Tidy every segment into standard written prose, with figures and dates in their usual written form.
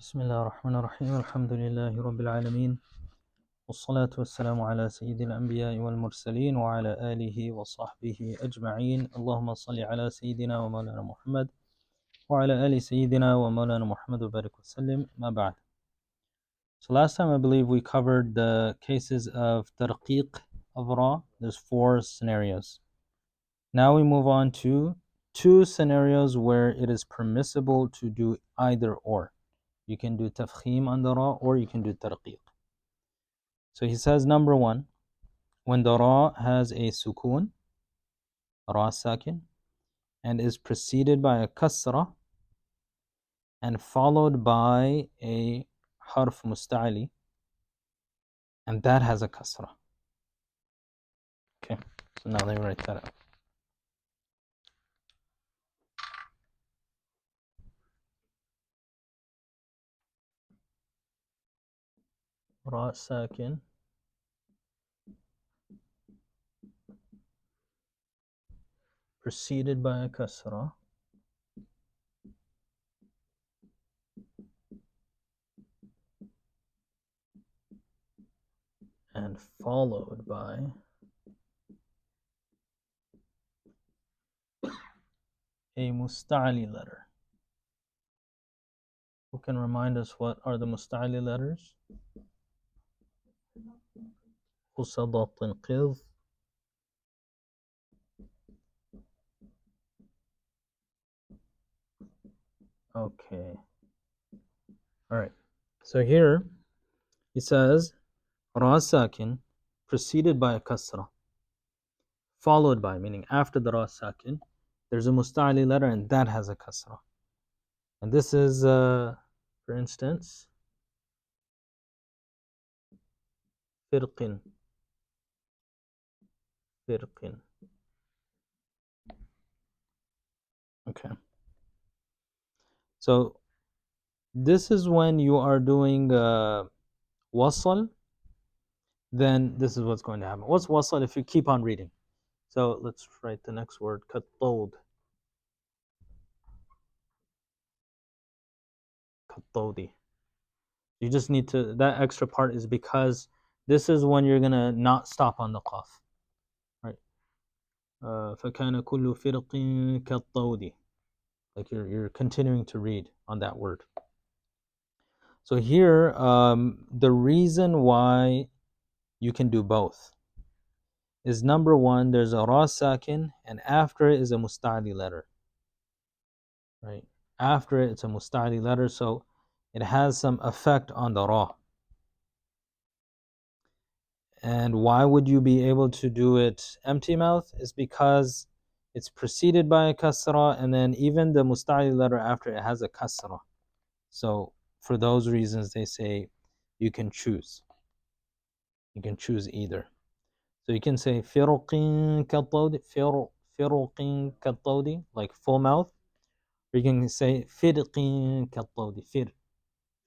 بسم الله الرحمن الرحيم الحمد لله رب العالمين والصلاة والسلام على سيد الأنبياء والمرسلين وعلى آله وصحبه أجمعين اللهم صل على سيدنا ومولانا محمد وعلى آل سيدنا ومولانا محمد وبارك وسلم ما بعد. So last time I believe we covered the cases of tarqiq of ra. There's 4 scenarios. Now we move on to 2 scenarios where it is permissible to do either or. You can do tafkhim on the ra or you can do tarqiq. So he says number 1, when the ra has a sukoon, ra sakin, and is preceded by a kasra and followed by a harf musta'ali, and that has a kasra. Okay, so now let me write that out. Ra sakin preceded by a kasra and followed by a musta'ali letter. Who can remind us what are the musta'ali letters? Qusadat tanqidh, okay. All right. So here he says ra sakin preceded by a kasra, followed by, meaning after the ra sakin, there's a musta'ali letter and that has a kasra. And this is, for instance, firqin. Okay. So this is when you are doing wasl, then this is what's going to happen. What's wasl if you keep on reading? So let's write the next word, kattawd. Kattawdi. You just need to, that extra part is because this is when you're going to not stop on the qaf. Right? فَكَانَ كُلُّ فِرْقٍ كَالطَّوْدِ. Like you're continuing to read on that word. So here, the reason why you can do both is number 1, there's a ra sakin, and after it is a musta'ali letter. Right? After it, it's a musta'ali letter, so it has some effect on the ra. And why would you be able to do it empty mouth? Is because it's preceded by a kasra, and then even the musta'ali letter after it has a kasra. So for those reasons, they say you can choose. You can choose either. So you can say firuqin kattawdi, firuqin kattawdi, like full mouth. Or you can say firqin kattawdi,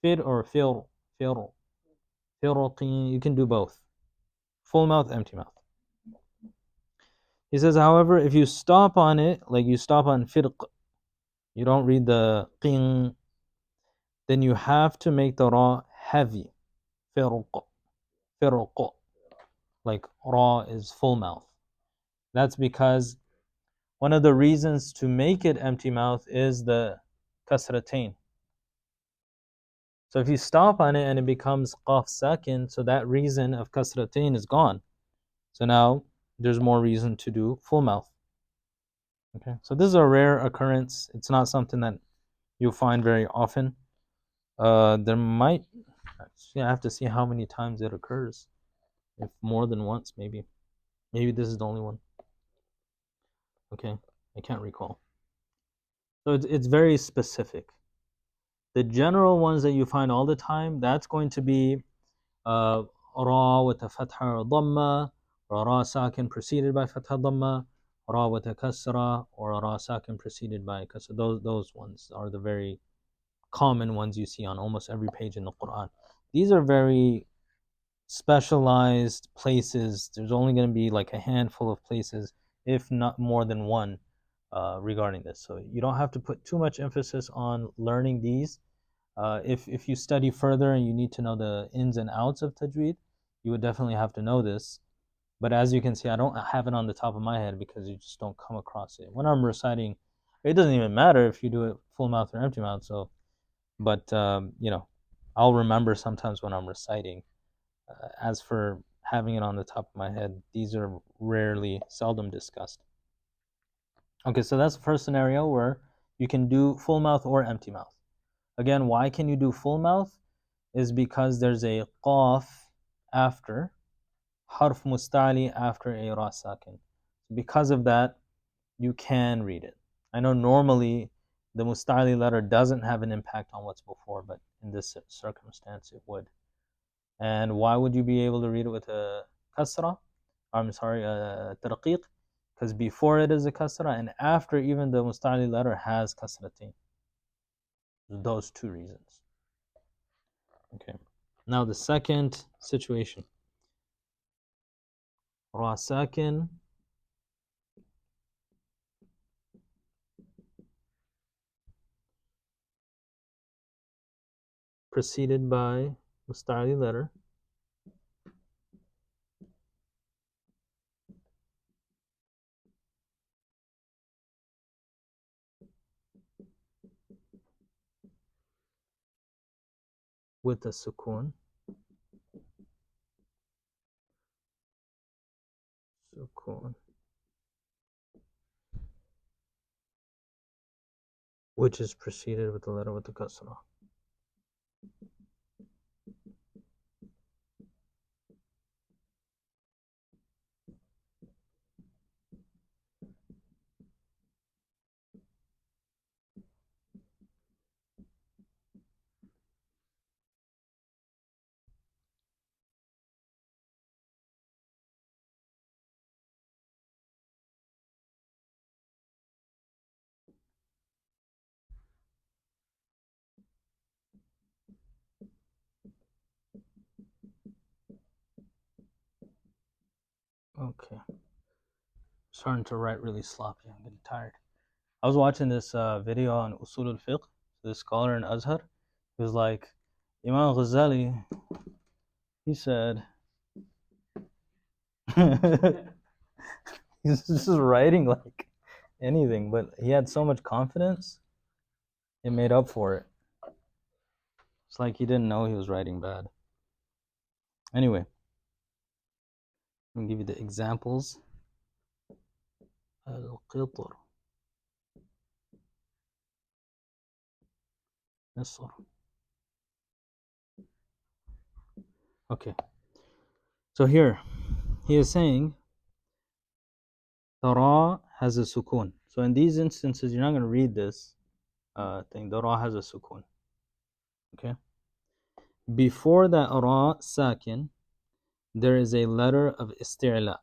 fir or firuqin. You can do both. Full mouth, empty mouth. He says, however, if you stop on it, like you stop on firq, you don't read the qing, then you have to make the ra heavy. Firq. Like ra is full mouth. That's because one of the reasons to make it empty mouth is the kasratain. So if you stop on it and it becomes qaf sakin, so that reason of kasratain is gone. So now there's more reason to do full mouth. Okay, so this is a rare occurrence. It's not something that you'll find very often. There might, I have to see how many times it occurs. If more than once, maybe. Maybe this is the only one. Okay, I can't recall. So it's very specific. The general ones that you find all the time, that's going to be ra with a fatha or dhamma, or ra sakin preceded by fatha dhamma, ra with a kasra, or ra sakin preceded by kasra. Those ones are the very common ones you see on almost every page in the Quran. These are very specialized places. There's only going to be like a handful of places, if not more than one, regarding this. So you don't have to put too much emphasis on learning these. If you study further and you need to know the ins and outs of tajweed, you would definitely have to know this. But as you can see, I don't have it on the top of my head because you just don't come across it. When I'm reciting, it doesn't even matter if you do it full mouth or empty mouth. So, but I'll remember sometimes when I'm reciting. As for having it on the top of my head, these are seldom discussed. Okay, so that's the first scenario where you can do full mouth or empty mouth. Again, why can you do full mouth? Is because there's a qaf after, harf mustali after a ra sakin. Because of that, you can read it. I know normally the mustali letter doesn't have an impact on what's before, but in this circumstance it would. And why would you be able to read it with a kasra? I'm sorry, a tarqiq, because before it is a kasra and after even the mustali letter has kasratain. Those two reasons. Okay. Now the second situation. Ra sakin preceded by mustali letter with a sukun. Sukun. Which is preceded with the letter with the kasra. Okay. Starting to write really sloppy. I'm getting tired. I was watching this video on Usul al-Fiqh. This scholar in Azhar. He was like, Imam Ghazali, he said, he's just writing like anything, but he had so much confidence, it made up for it. It's like he didn't know he was writing bad. Anyway, I'm gonna give you the examples. Al-Qitr, Misr. Okay, so here he is saying the ra has a sukun. So in these instances, you're not going to read this thing. The ra has a sukun. Okay. Before that ra sakin, there is a letter of isti'la.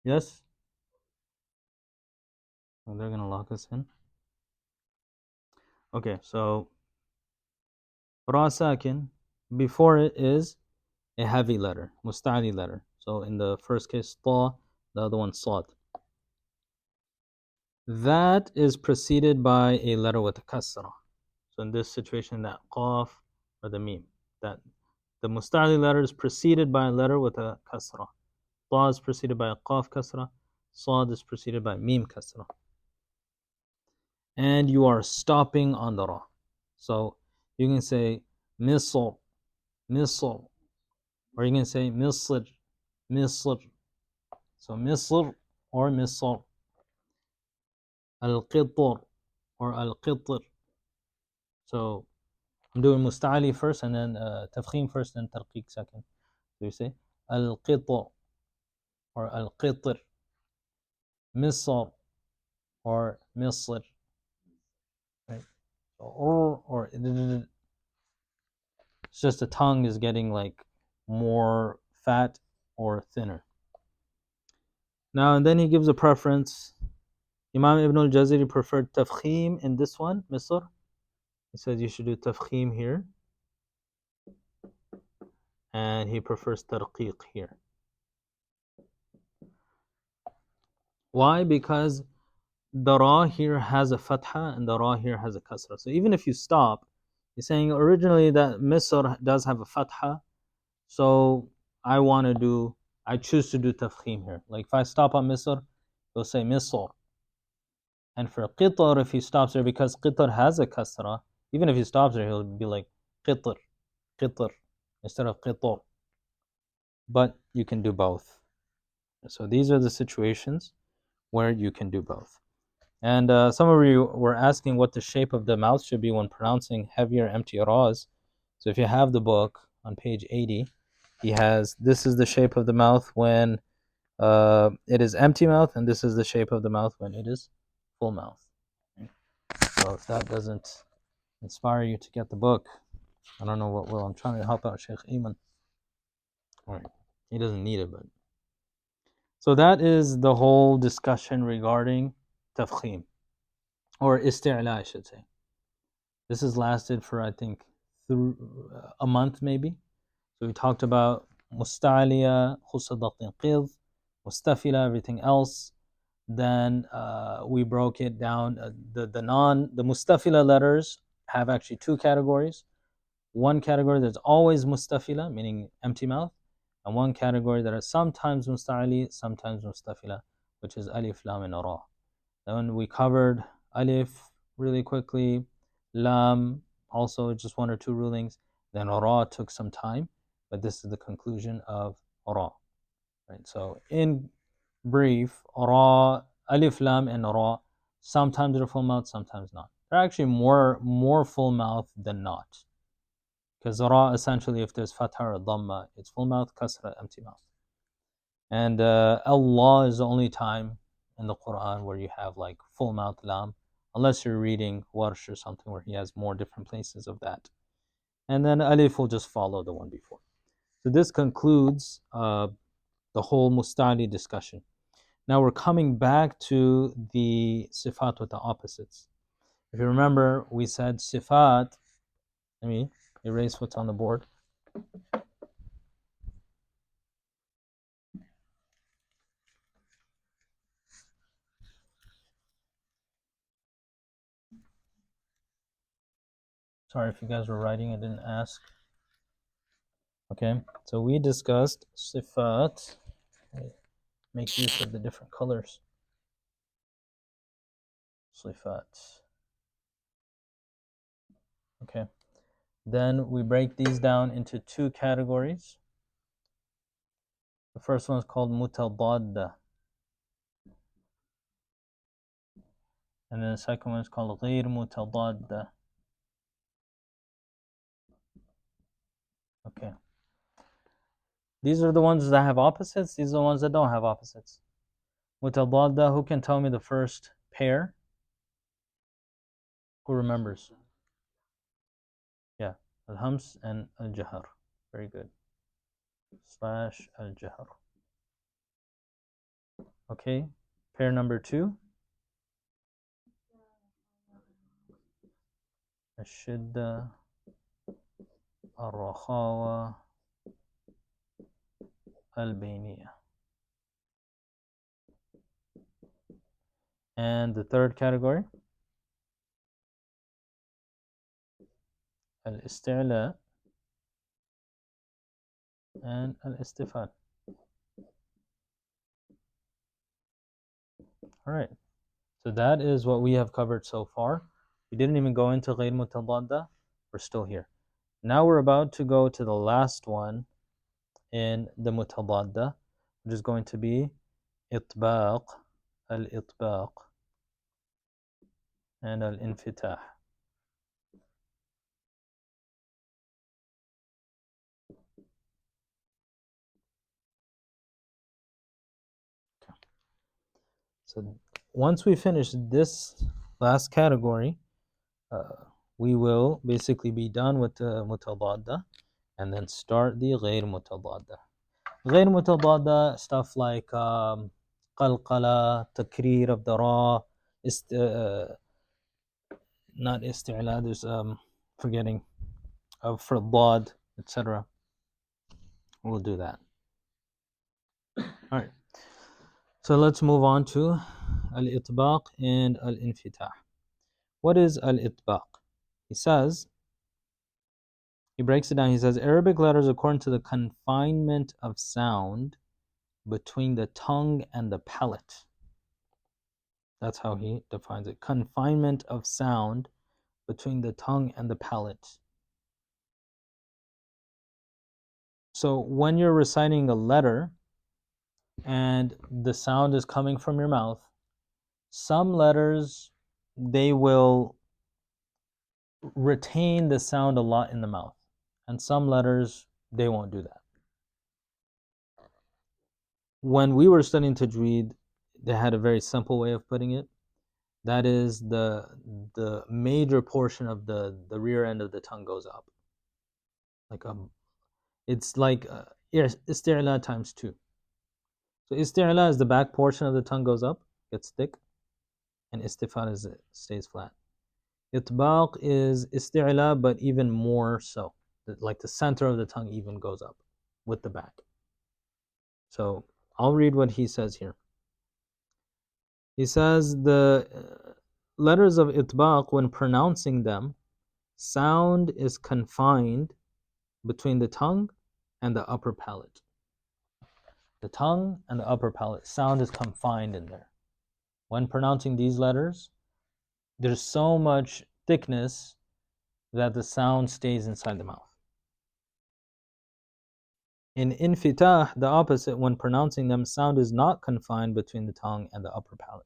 Yes? Oh, they're going to lock us in. Okay, so ra sakin, before it is a heavy letter, musta'li letter. So in the first case, ta, the other one, sad. That is preceded by a letter with a kasra. So in this situation, that qaf or the mim, that the musta'li letter is preceded by a letter with a kasra. Ta is preceded by a qaf kasra. Sad is preceded by mim kasra. And you are stopping on the ra. So you can say misr, misr, or you can say misr, misr. So misr or misr. Al-qitr or al-qitr. So I'm doing musta'li first and then tafkhim first and tarqiq second. So you say al-qitr or al-qitr, misr or misr. Right? Or it's just the tongue is getting like more fat or thinner. Now and then he gives a preference. Imam Ibn al-Jazari preferred tafkhim in this one, Misr. He says you should do tafkhim here. And he prefers tarqiq here. Why? Because the ra here has a fatha and the ra here has a kasra. So even if you stop, you're saying originally that Misr does have a fatha, so I choose to do tafkhim here. Like if I stop on Misr, you'll say Misr. And for Qitr, if he stops there, because Qitr has a kasra, even if he stops there, he'll be like Qitr, Qitr, instead of Qitr. But you can do both. So these are the situations where you can do both. And some of you were asking what the shape of the mouth should be when pronouncing heavier empty ra's. So if you have the book on page 80, this is the shape of the mouth when it is empty mouth, and this is the shape of the mouth when it is full mouth. So if that doesn't inspire you to get the book, I don't know what will. I'm trying to help out Sheikh Ayman. All right, he doesn't need it, but so that is the whole discussion regarding tafkhim, or isti'la, I should say. This has lasted for, I think, a month maybe. So we talked about musta'liya, khusadat qidh, mustafila, everything else. Then we broke it down. The mustafila letters have actually two categories. One category that's always mustafila, meaning empty mouth, and one category that is sometimes musta'li, sometimes mustafila, which is alif, lam, and ra. Then we covered alif really quickly, lam also just one or two rulings. Then ra took some time, but this is the conclusion of ra. Right. So in brief, ra, alif, lam, and ra, sometimes they're full mouth, sometimes not. They're actually more full mouth than not. Because ra, essentially, if there's fatha or dhamma, it's full mouth, kasra, empty mouth. And Allah is the only time in the Quran where you have like full mouth lam, unless you're reading Warsh or something where he has more different places of that. And then alif will just follow the one before. So this concludes the whole musta'li discussion. Now we're coming back to the sifat with the opposites. If you remember, we said sifat. Let me erase what's on the board. Sorry if you guys were writing, I didn't ask. Okay, so we discussed sifat. Make use of the different colors. Sifat. Okay, then we break these down into two categories. The first one is called mutadadda, and then the second one is called غير mutadadda. Okay. These are the ones that have opposites. These are the ones that don't have opposites. Mutadadda, who can tell me the first pair? Who remembers? Yeah, al-hams and al-jahar. Very good. Slash al-jahar. Okay, pair number two. Ashidda, al-rakhawa, al-bayniyah. And the third category? Al-isti'la and al-istifal. All right, so that is what we have covered so far. We didn't even go into غير متضادة. We're still here. Now we're about to go to the last one in the mutadadda, which is going to be itbaq, al-itbaq, and al-infitah. So once we finish this last category, we will basically be done with the mutadadda and then start the غير mutadadda. غير mutadadda, stuff like qalqala, takrir of the ra, not isti'la, there's forgetting of for dad, etc. We'll do that. All right. So let's move on to al-itbaq and al-infitah. What is al-itbaq? He says, he breaks it down. He says, Arabic letters according to the confinement of sound between the tongue and the palate. That's how he defines it. Confinement of sound between the tongue and the palate. So when you're reciting a letter and the sound is coming from your mouth, some letters, they will retain the sound a lot in the mouth. And some letters, they won't do that. When we were studying Tajweed, they had a very simple way of putting it. That is, the major portion of the rear end of the tongue goes up. It's like isti'la times 2. So isti'la is the back portion of the tongue goes up, gets thick, and istifal is it stays flat. Itbaq is isti'la, but even more so. Like the center of the tongue even goes up with the back. So I'll read what he says here. He says the letters of itbaq, when pronouncing them, sound is confined between the tongue and the upper palate. The tongue and the upper palate, sound is confined in there. When pronouncing these letters, there's so much thickness that the sound stays inside the mouth. In infitah, the opposite, when pronouncing them, sound is not confined between the tongue and the upper palate.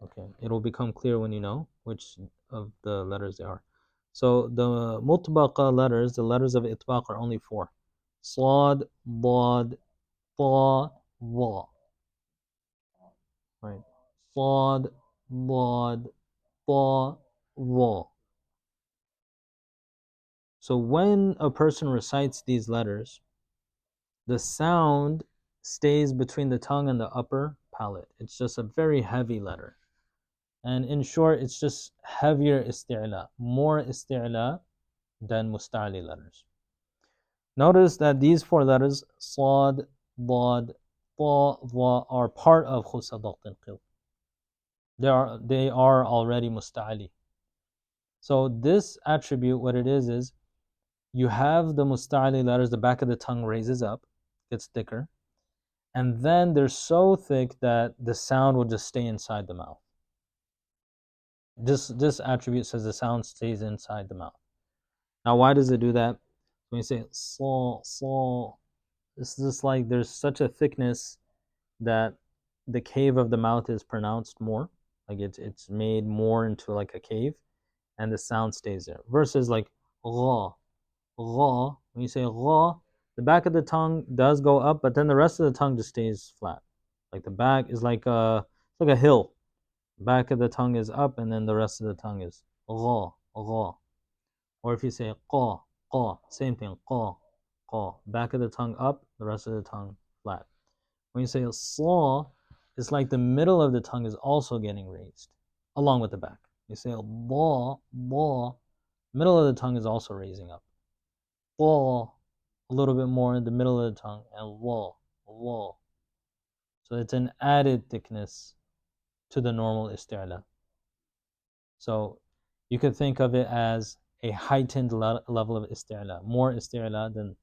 Okay, it'll become clear when you know which of the letters they are. So the mutbaqa letters, the letters of itbaq, are only 4. Slad, dad, ta, wa. Right. Slad, dad, ta, wa. So when a person recites these letters, the sound stays between the tongue and the upper palate. It's just a very heavy letter. And in short, it's just heavier isti'la, more isti'la than musta'li letters. Notice that these 4 letters, sad, dad, ta, dha, are part of khusadaq al-qil. They are already musta'li. So this attribute, what it is you have the musta'li letters, the back of the tongue raises up, gets thicker, and then they're so thick that the sound will just stay inside the mouth. This attribute says the sound stays inside the mouth. Now, why does it do that? When you say so, it's just like there's such a thickness that the cave of the mouth is pronounced more, like it's made more into like a cave, and the sound stays there. Versus like gha, gha. When you say gha, the back of the tongue does go up, but then the rest of the tongue just stays flat. Like the back is like a hill. Back of the tongue is up, and then the rest of the tongue is gha, gha. Or if you say qa, qa, same thing, qa, qa. Back of the tongue up, the rest of the tongue flat. When you say sa, it's like the middle of the tongue is also getting raised, along with the back. You say ba, ba, middle of the tongue is also raising up. Ba, a little bit more in the middle of the tongue, and wa, wa. So it's an added thickness to the normal isti'la. So you could think of it as a heightened level of isti'la, more isti'la than,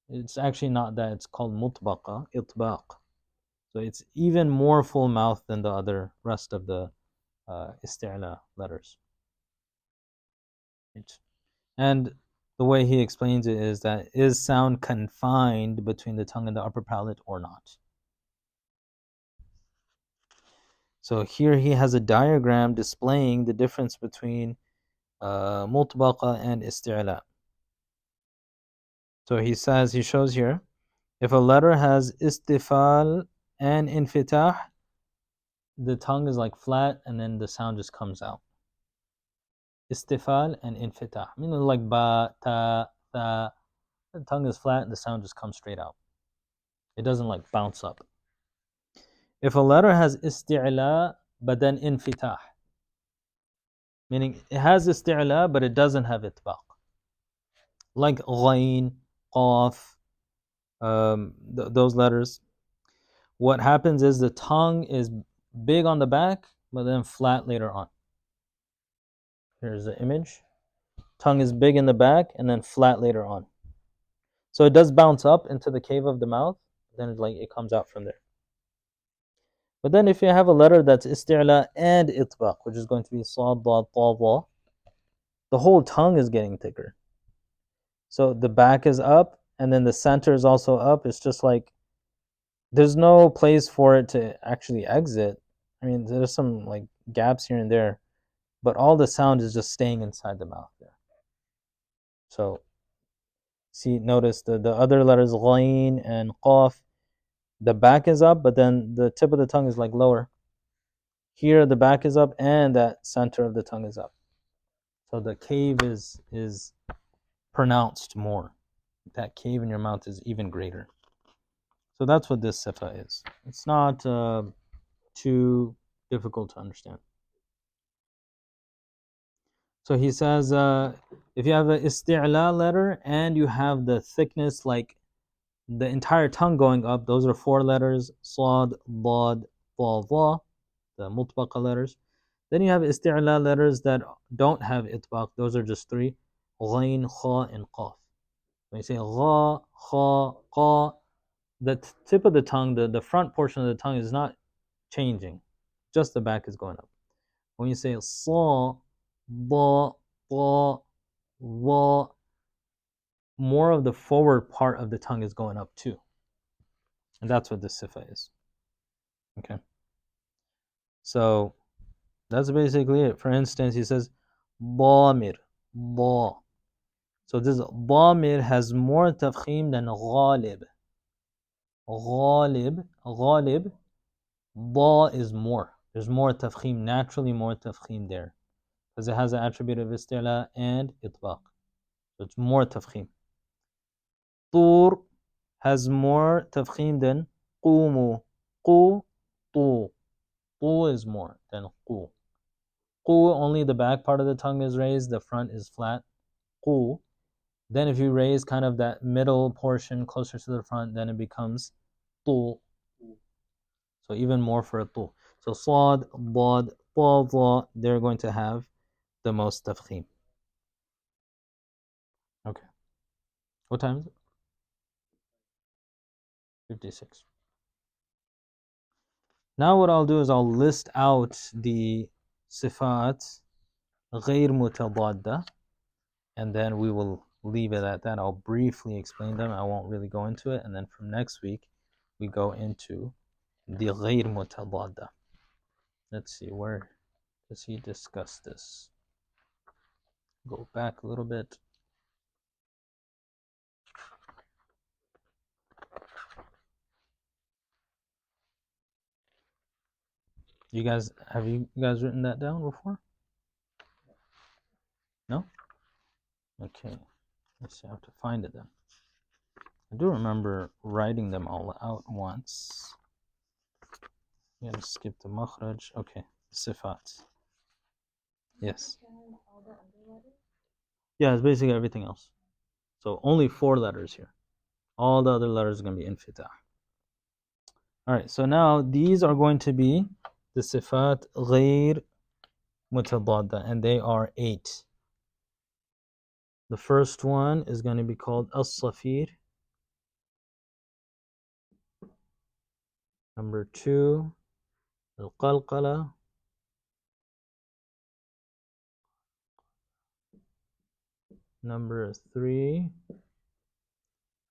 it's actually not that, it's called mutbaqa, itbaq. So it's even more full mouth than the other rest of the isti'la letters. And the way he explains it is that, is sound confined between the tongue and the upper palate or not? So here he has a diagram displaying the difference between mutbaqa and isti'la. So he shows here, if a letter has istifal and infitah, the tongue is like flat and then the sound just comes out. Istifal and infitah, meaning like ba, ta, tha, the tongue is flat and the sound just comes straight out. It doesn't like bounce up. If a letter has isti'la but then infitah, meaning it has isti'la but it doesn't have itbaq, like ghain, qaf, those letters, what happens is the tongue is big on the back, but then flat later on. Here's the image. Tongue is big in the back and then flat later on. So it does bounce up into the cave of the mouth, then it comes out from there. But then if you have a letter that's isti'la and itbaq, which is going to be sad, dad, ta, dha, the whole tongue is getting thicker. So the back is up and then the center is also up. It's just like there's no place for it to actually exit. I mean, there's some like gaps here and there, but all the sound is just staying inside the mouth there. So see, notice the other letters, ghain and qaf, the back is up, but then the tip of the tongue is like lower. Here the back is up and that center of the tongue is up. So the cave is pronounced more. That cave in your mouth is even greater. So that's what this sifa is. It's not too difficult to understand. So he says, if you have an isti'la letter and you have the thickness like the entire tongue going up, those are 4 letters, sad, dad, ta, dha, the mutbaqa letters. Then you have isti'la letters that don't have itbaq, those are just 3, ghain, kha, and qaf. When you say gha, kha, qa, the tip of the tongue, the front portion of the tongue is not changing, just the back is going up. When you say sa, ba, ta, wa, more of the forward part of the tongue is going up too. And that's what this sifa is. Okay. So that's basically it. For instance, he says damir, ba. So this damir has more tafkhim than ghalib. Ghalib, ba is more. There's more tafkhim, naturally more tafkhim there. Because it has the attribute of isti'la and itbaq. So it's more tafkhim. Tur has more tafkhim than qumu. Qu, tu. Tu is more than qu. Qu, only the back part of the tongue is raised, the front is flat. Qu. Then if you raise kind of that middle portion closer to the front, then it becomes tu. So even more for a tu. So sad, dad, ta, dha, they're going to have the most tafkhim. Okay. What time is it? 56. Now what I'll do is I'll list out the sifat غير متضادة, and then we will leave it at that. I'll briefly explain them. I won't really go into it. And then from next week, we go into the غير متضادة. Let's see, where does he discuss this? Go back a little bit. Have you guys written that down before? No? Okay. Let's see, I have to find it then. I do remember writing them all out once. You gotta skip the makhraj. Okay, sifat. Yes. Yeah, it's basically everything else. So only 4 letters here. All the other letters are going to be infita. All right, so now these are going to be the sifat غير متضادة, and they are 8. The first one is going to be called al-Safir. Number 2, al-Qalqala. Number 3,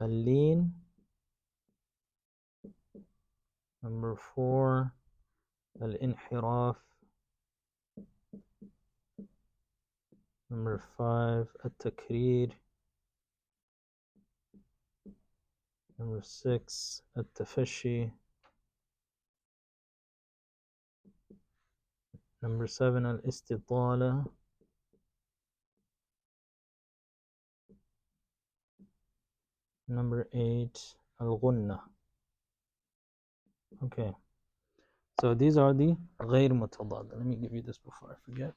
al-Lin. Number 4, al-Inhiraf. Number 5, al-Takrir. Number 6, al-Tafashi. Number 7, al-Istitala. Number 8, al-Ghunna. Okay, so these are the غير متضاد. Let me give you this before I forget.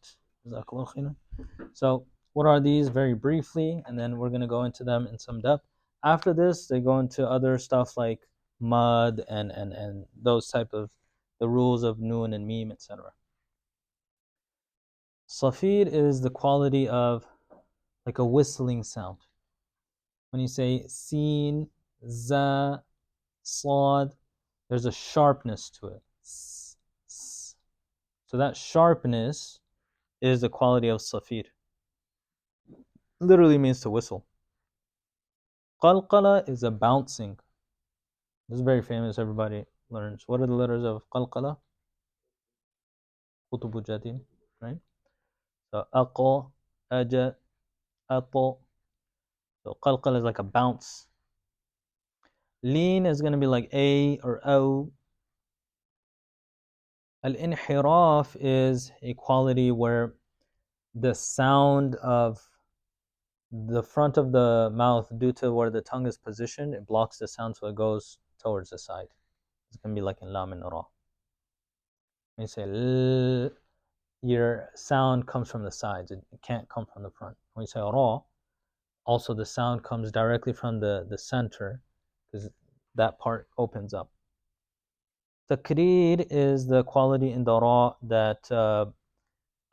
So what are these very briefly, and then we're going to go into them in some depth. After this, they go into other stuff like mud and those type of the rules of noon and meme, etc. Safir is the quality of like a whistling sound. When you say sin, za, sad, there's a sharpness to it. So that sharpness is the quality of safir. Literally means to whistle. Qalqala is a bouncing. This is very famous, everybody learns. What are the letters of qalqala? Qutubu Jatin, right? So aqa, aja, ato. So qalqala is like a bounce. Lean is going to be like a or o. Al-inhiraf is a quality where the sound of the front of the mouth, due to where the tongue is positioned, it blocks the sound, so it goes towards the side. It's going to be like in lam and ra. When you say l, your sound comes from the sides. It can't come from the front. When you say ra, also the sound comes directly from the center, because that part opens up. Takreer is the quality in the ra that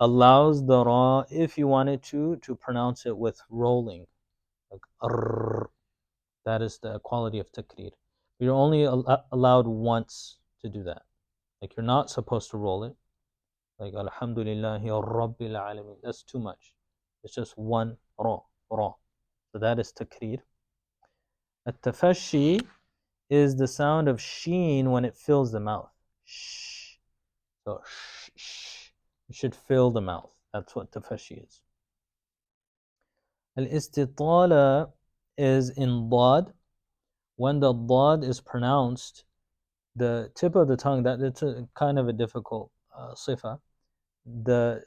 allows the ra, if you wanted to pronounce it with rolling, like arr. That is the quality of takreer. You're only allowed once to do that. Like you're not supposed to roll it. Like alhamdulillahi rabbil alamin. That's too much. It's just one ra, ra. So that is takreer. At-tafashi is the sound of sheen when it fills the mouth. Shh. So shh. You should fill the mouth. That's what tafashi is. Al-istitala is in dad. When the dad is pronounced, the tip of the tongue, that it's a kind of a difficult sifa. The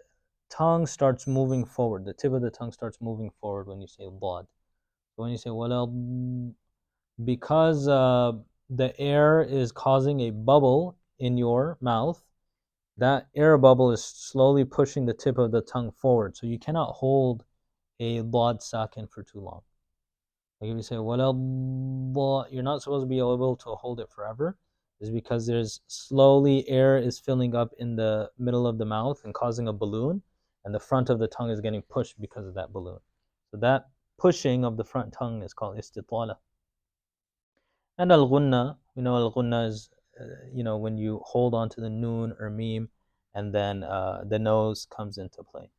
tongue starts moving forward. The tip of the tongue starts moving forward when you say dad. So when you say wala, because the air is causing a bubble in your mouth, that air bubble is slowly pushing the tip of the tongue forward. So you cannot hold a dad sakin for too long. Like if you say wala, you're not supposed to be able to hold it forever. Is because there's slowly air is filling up in the middle of the mouth and causing a balloon, and the front of the tongue is getting pushed because of that balloon. So that pushing of the front tongue is called istitala. And al-ghunna, al-ghunna is, when you hold on to the noon or meme, and then the nose comes into play.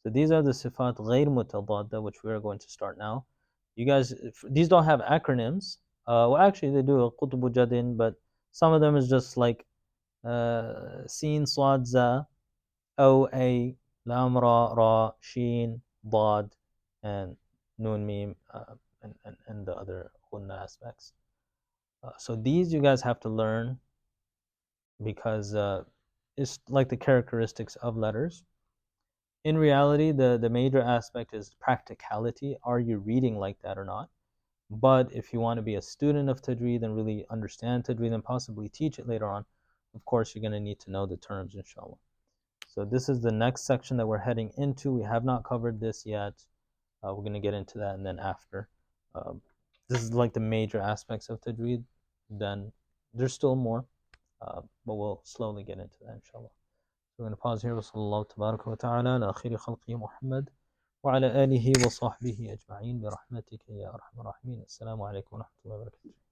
So these are the sifat غير متضادة, which we are going to start now. You guys, these don't have acronyms. Well, actually they do, قطب جد, but some of them is just like sin, swad, za, o, a, lam, ra, ra, sheen, dad, and noon, meme, and the other ghunna aspects. So these you guys have to learn, because it's like the characteristics of letters. In reality, the major aspect is practicality. Are you reading like that or not? But if you want to be a student of Tajweed and really understand Tajweed and possibly teach it later on, of course you're going to need to know the terms, inshallah. So this is the next section that we're heading into. We have not covered this yet. We're going to get into that, and then after. This is like the major aspects of Tajweed. Then there's still more, but we'll slowly get into that, inshallah. So we're going to pause here. وصلى الله تبارك وتعالى على خير خلقه محمد وعلى آله وصحبه أجمعين برحمتك يا أرحم الراحمين. السلام عليكم ورحمة الله وبركاته.